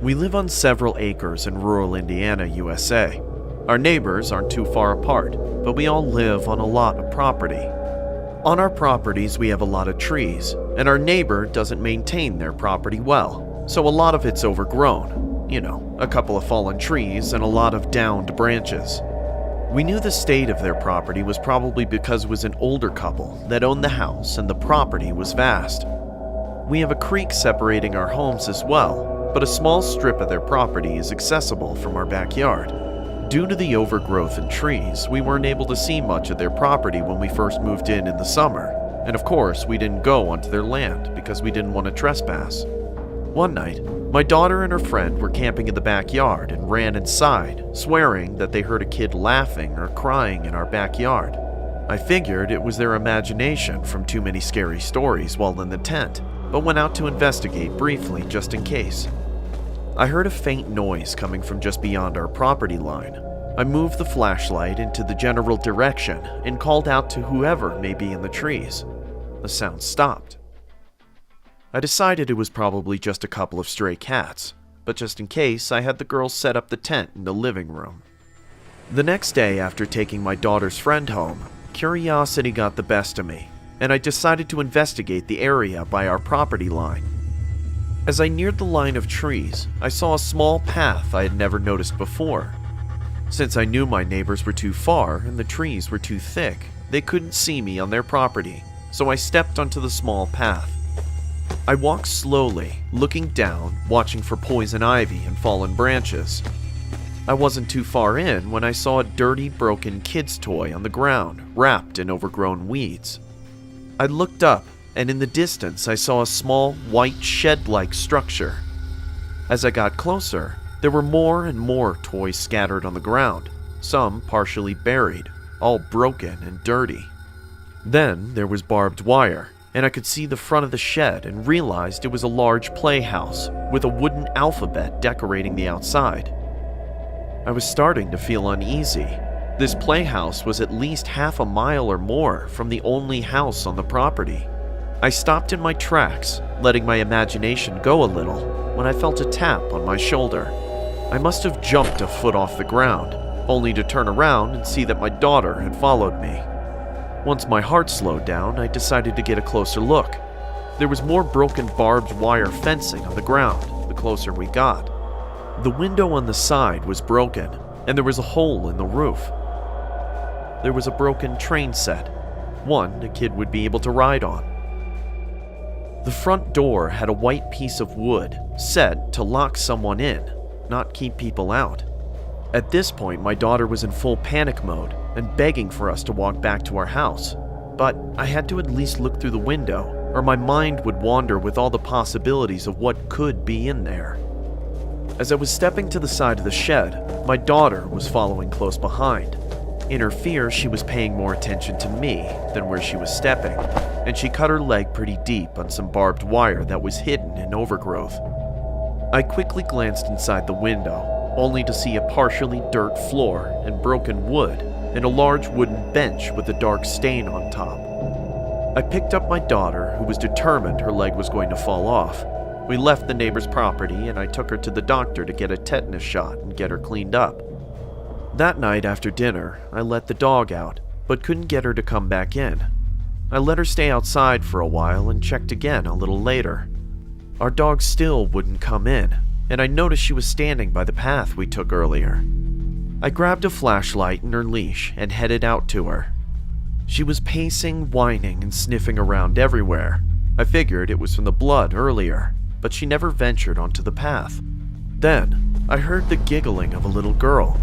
We live on several acres in rural Indiana, USA. Our neighbors aren't too far apart, but we all live on a lot of property. On our properties, we have a lot of trees, and our neighbor doesn't maintain their property well, so a lot of it's overgrown. You know, a couple of fallen trees and a lot of downed branches. We knew the state of their property was probably because it was an older couple that owned the house and the property was vast. We have a creek separating our homes as well, but a small strip of their property is accessible from our backyard. Due to the overgrowth in trees, we weren't able to see much of their property when we first moved in the summer, and of course we didn't go onto their land because we didn't want to trespass. One night, my daughter and her friend were camping in the backyard and ran inside, swearing that they heard a kid laughing or crying in our backyard. I figured it was their imagination from too many scary stories while in the tent, but went out to investigate briefly just in case. I heard a faint noise coming from just beyond our property line. I moved the flashlight into the general direction and called out to whoever may be in the trees. The sound stopped. I decided it was probably just a couple of stray cats, but just in case, I had the girls set up the tent in the living room. The next day, after taking my daughter's friend home, curiosity got the best of me, and I decided to investigate the area by our property line. As I neared the line of trees, I saw a small path I had never noticed before. Since I knew my neighbors were too far and the trees were too thick, they couldn't see me on their property, so I stepped onto the small path. I walked slowly, looking down, watching for poison ivy and fallen branches. I wasn't too far in when I saw a dirty, broken kid's toy on the ground, wrapped in overgrown weeds. I looked up, and in the distance I saw a small, white shed-like structure. As I got closer, there were more and more toys scattered on the ground, some partially buried, all broken and dirty. Then there was barbed wire, and I could see the front of the shed and realized it was a large playhouse with a wooden alphabet decorating the outside. I was starting to feel uneasy. This playhouse was at least half a mile or more from the only house on the property. I stopped in my tracks, letting my imagination go a little, when I felt a tap on my shoulder. I must have jumped a foot off the ground, only to turn around and see that my daughter had followed me. Once my heart slowed down, I decided to get a closer look. There was more broken barbed wire fencing on the ground the closer we got. The window on the side was broken, and there was a hole in the roof. There was a broken train set, one a kid would be able to ride on. The front door had a white piece of wood set to lock someone in, not keep people out. At this point, my daughter was in full panic mode and begging for us to walk back to our house. But I had to at least look through the window, or my mind would wander with all the possibilities of what could be in there. As I was stepping to the side of the shed, my daughter was following close behind. In her fear, she was paying more attention to me than where she was stepping, and she cut her leg pretty deep on some barbed wire that was hidden in overgrowth. I quickly glanced inside the window, only to see a partially dirt floor and broken wood, and a large wooden bench with a dark stain on top. I picked up my daughter, who was determined her leg was going to fall off. We left the neighbor's property, and I took her to the doctor to get a tetanus shot and get her cleaned up. That night after dinner, I let the dog out, but couldn't get her to come back in. I let her stay outside for a while and checked again a little later. Our dog still wouldn't come in, and I noticed she was standing by the path we took earlier. I grabbed a flashlight and her leash and headed out to her. She was pacing, whining, and sniffing around everywhere. I figured it was from the blood earlier, but she never ventured onto the path. Then, I heard the giggling of a little girl.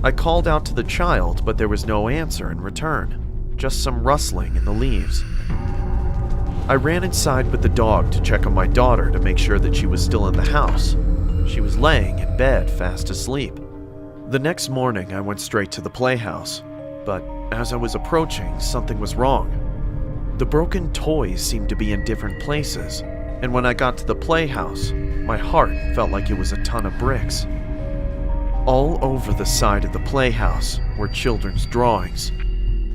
I called out to the child, but there was no answer in return, just some rustling in the leaves. I ran inside with the dog to check on my daughter to make sure that she was still in the house. She was laying in bed, fast asleep. The next morning, I went straight to the playhouse, but as I was approaching, something was wrong. The broken toys seemed to be in different places, and when I got to the playhouse, my heart felt like it was a ton of bricks. All over the side of the playhouse were children's drawings,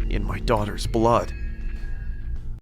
in my daughter's blood.